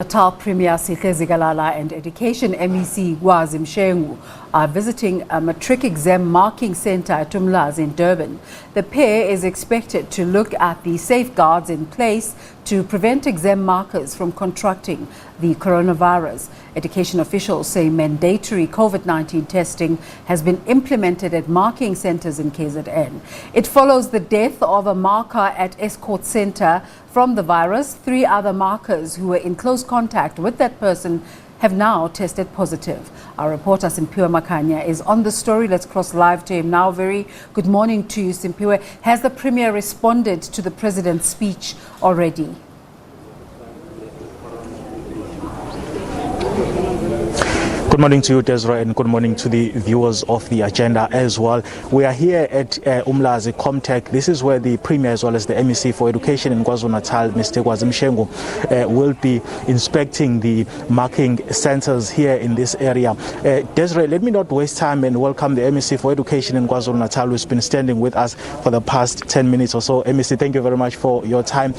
Natal Premier Sihle, Zikalala and Education MEC Kwazi Mshengu are visiting a matric exam marking centre at Umlazi in Durban. The pair is expected to look at the safeguards in place to prevent exam markers from contracting the coronavirus. Education officials say mandatory COVID-19 testing has been implemented at marking centres in KZN. It follows the death of a marker at Estcourt centre from the virus. 3 other markers who were in close contact with that person have now tested positive. Our reporter Simpiwe Makanya is on the story. Let's cross live to him now. Very good morning to you, Simpiwe. Has the Premier responded to the President's speech already? Good morning to you, Desiree, and good morning to the viewers of the agenda as well. We are here at Umlazi Comtech. This is where the Premier as well as the MEC for Education in KwaZulu-Natal, Mr. Kwazi Mshengu, will be inspecting the marking centres here in this area. Desiree, let me not waste time and welcome the MEC for Education in KwaZulu-Natal, who's been standing with us for the past 10 minutes or so. MEC, thank you very much for your time.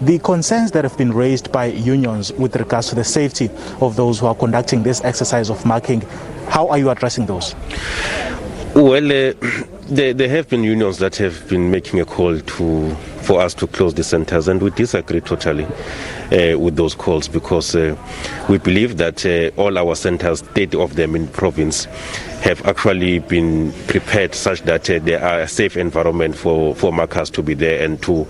The concerns that have been raised by unions with regards to the safety of those who are conducting this exercise of marking, how are you addressing those? Well, there have been unions that have been making a call for us to close the centres, and we disagree totally with those calls, because we believe that all our centres, 30 of them in province, have actually been prepared such that they are a safe environment for markers to be there and to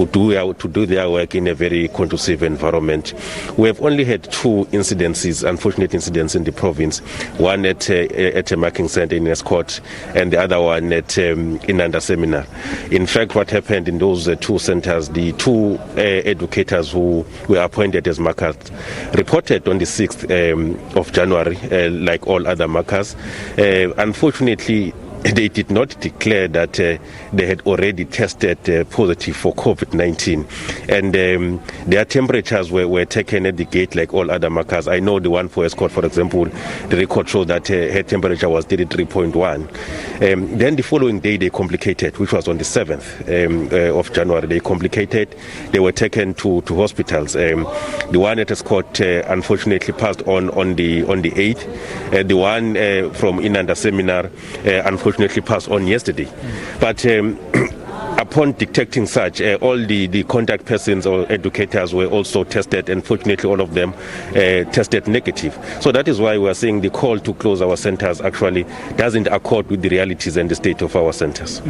do their work in a very conducive environment. We have only had 2 incidences, unfortunate incidents in the province. One at a marking centre in Estcourt, and the other one at Inanda Seminar. In fact, what happened in those 2 centres, the 2 educators who were appointed as markers reported on the 6th of January, like all other markers. Unfortunately, they did not declare that they had already tested positive for COVID-19, and their temperatures were taken at the gate like all other markers. I know the one for Estcourt, for example, the record showed that her temperature was 33.1. Then the following day they complicated, which was on the 7th of January. They complicated. They were taken to hospitals. The one at Estcourt unfortunately passed on the 8th. The one from Inanda Seminar unfortunately passed on yesterday. But upon detecting such, all the contact persons or educators were also tested, and fortunately all of them tested negative. So that is why we are saying the call to close our centres actually doesn't accord with the realities and the state of our centres.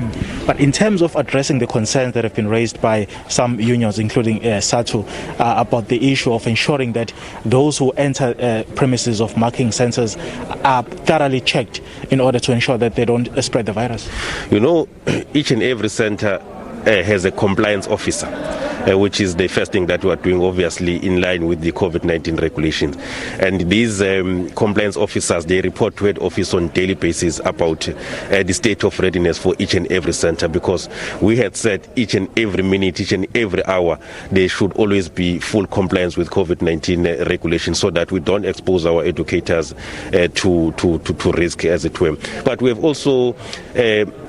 But in terms of addressing the concerns that have been raised by some unions, including SATU, about the issue of ensuring that those who enter premises of marking centres are thoroughly checked in order to ensure that they don't spread the virus. You know, each and every centre has a compliance officer, which is the first thing that we are doing, obviously in line with the COVID-19 regulations. And these compliance officers, they report to head office on daily basis about the state of readiness for each and every centre, because we had said each and every minute, each and every hour, there should always be full compliance with COVID-19 regulations, so that we don't expose our educators to risk, as it were. But we have also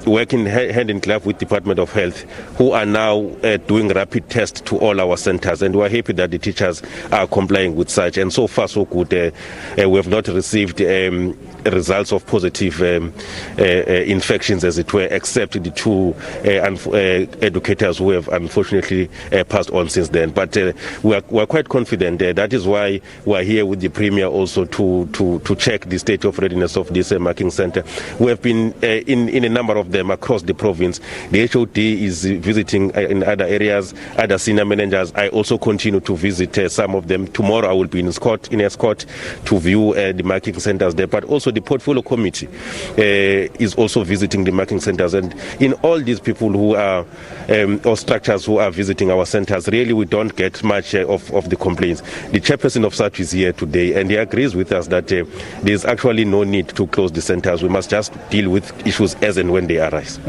working hand in glove with Department of Health, who are now doing rapid tests to all our centres, and we are happy that the teachers are complying with such, and so far so good. We have not received results of positive infections, as it were, except the 2 educators who have unfortunately passed on since then. But we are quite confident. That is why we are here with the Premier also to check the state of readiness of this marking centre. We have been in a number of them across the province. The HOD is visiting in other areas, other senior managers. I also continue to visit some of them. Tomorrow I will be in Estcourt to view the marking centres there, but also the portfolio committee is also visiting the marking centres. And in all these people who are or structures who are visiting our centres, really we don't get much of the complaints. The chairperson of SAT is here today, and he agrees with us that there is actually no need to close the centres. We must just deal with issues as and when they arise.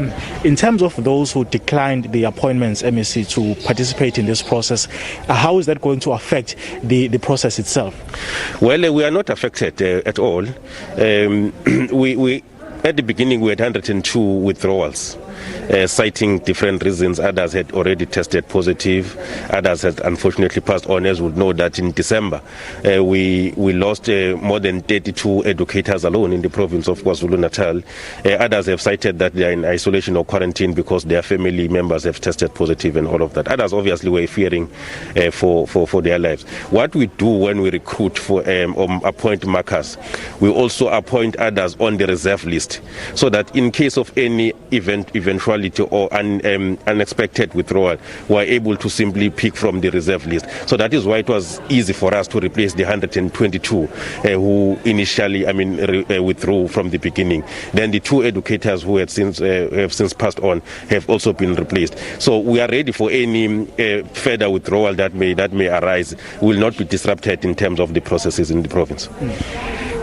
In terms of those who declined the appointments, MEC, to participate in this process, how is that going to affect the process itself? Well, we are not affected at all. We at the beginning we had 102 withdrawals. citing different reasons. Others had already tested positive. Others had unfortunately passed on. As we know that in December, we lost more than 32 educators alone in the province of KwaZulu-Natal. Others have cited that they are in isolation or quarantine because their family members have tested positive and all of that. Others obviously were fearing for their lives. What we do when we recruit for appoint markers, we also appoint others on the reserve list, so that in case of any eventuality or unexpected withdrawal, we are able to simply pick from the reserve list. So that is why it was easy for us to replace the 122 who initially withdrew from the beginning. Then the 2 educators who have since passed on have also been replaced. So we are ready for any further withdrawal that may arise. We will not be disrupted in terms of the processes in the province.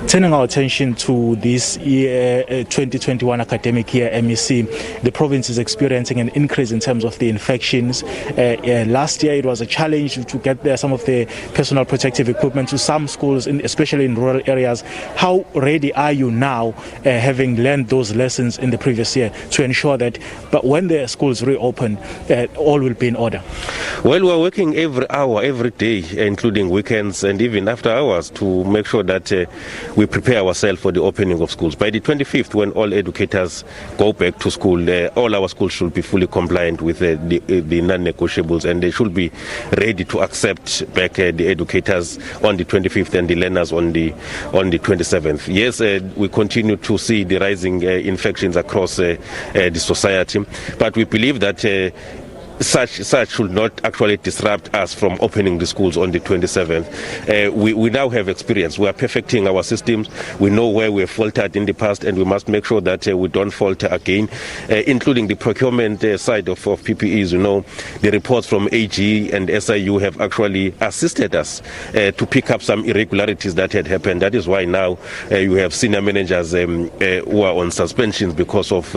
Turning our attention to this year, 2021 academic year, MEC, the province is experiencing an increase in terms of the infections. Last year it was a challenge to get there some of the personal protective equipment to some schools, especially in rural areas. How ready are you now, having learned those lessons in the previous year, to ensure that but when the schools reopen, all will be in order? Well, we're working every hour, every day, including weekends and even after hours, to make sure that we prepare ourselves for the opening of schools. By the 25th, when all educators go back to school, all our schools should be fully compliant with the non-negotiables, and they should be ready to accept back the educators on the 25th and the learners on the 27th. Yes, we continue to see the rising infections across the society, but we believe that such should not actually disrupt us from opening the schools on the 27th. We now have experience. We are perfecting our systems. We know where we have faltered in the past, and we must make sure that we don't falter again, including the procurement side of PPEs. You know, the reports from AG and SIU have actually assisted us to pick up some irregularities that had happened. That is why now you have senior managers who are on suspensions because of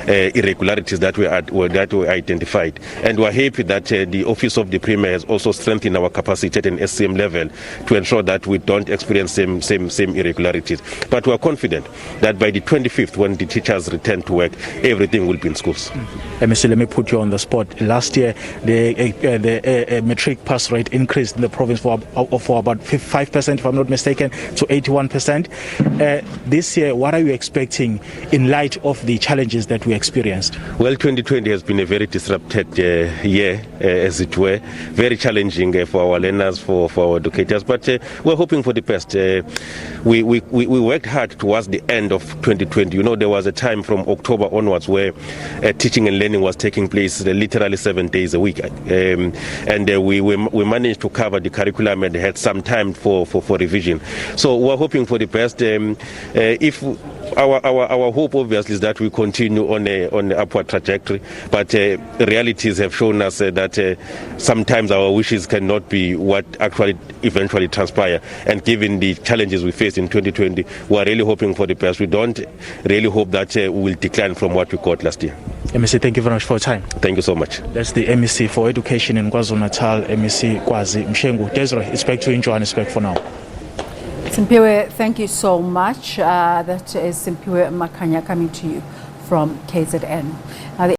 irregularities that were identified. And we are happy that the Office of the Premier has also strengthened our capacity at an SCM level to ensure that we don't experience same irregularities. But we are confident that by the 25th, when the teachers return to work, everything will be in schools. MEC, let me put you on the spot. Last year, the matric pass rate increased in the province for about 5%, if I'm not mistaken, to 81%. This year, what are you expecting in light of the challenges that we experienced? Well, 2020 has been a very disrupted year, as it were, very challenging for our learners, for our educators, but we're hoping for the best. We worked hard towards the end of 2020. You know, there was a time from October onwards where teaching and learning was taking place literally 7 days a week, and we managed to cover the curriculum and had some time for revision. So we're hoping for the best. If our hope obviously is that we continue on an upward trajectory, but realities have shown us that sometimes our wishes cannot be what actually eventually transpire. And given the challenges we faced in 2020, we are really hoping for the best. We don't really hope that we will decline from what we got last year. MEC, thank you very much for your time. Thank you so much. That's the MEC for Education in KwaZulu-Natal, MEC Kwazi Mshengu. Desiree, it's back to you in Johannesburg for now. Simpiwe, thank you so much. That is Simpiwe Makanya coming to you from KZN. Now,